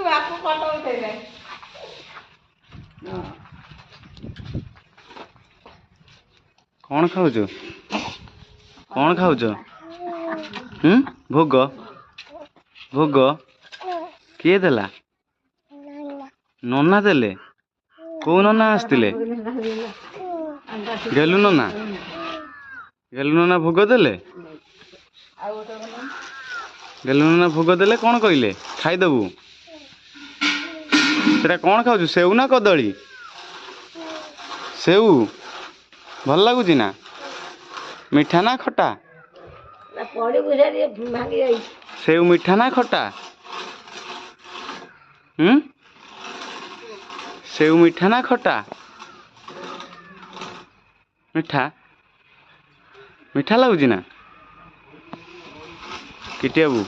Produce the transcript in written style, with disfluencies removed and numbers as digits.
ଛୁଆକୁ ଫଟୋ ଉଠେଇଲେ। କଣ ଖାଉଛୁ? କଣ ଖାଉଛ? ଭୋଗ ଭୋଗ କିଏ ଦେଲା? ନନା ଦେଲେ? କୋଉ ନନା ଆସିଥିଲେ? ଗେଲୁ ନନା? ଗେଲୁ ନନା ଭୋଗ ଦେଲେ? ଗେଲୁ ନନା ଭୋଗ ଦେଲେ କଣ କହିଲେ? ଖାଇଦବୁ। ସେଟା କଣ ଖାଉଛୁ? ସେଉ ନା କଦଳୀ? ସେଉ ଭଲ ଲାଗୁଛି ନା? ମିଠା ନା ଖଟା? ସେଉ ମିଠା ନା ଖଟା? ସେଉ ମିଠା ନା ଖଟା? ମିଠା। ମିଠା ଲାଗୁଛି ନା? କିଟି ବାବୁ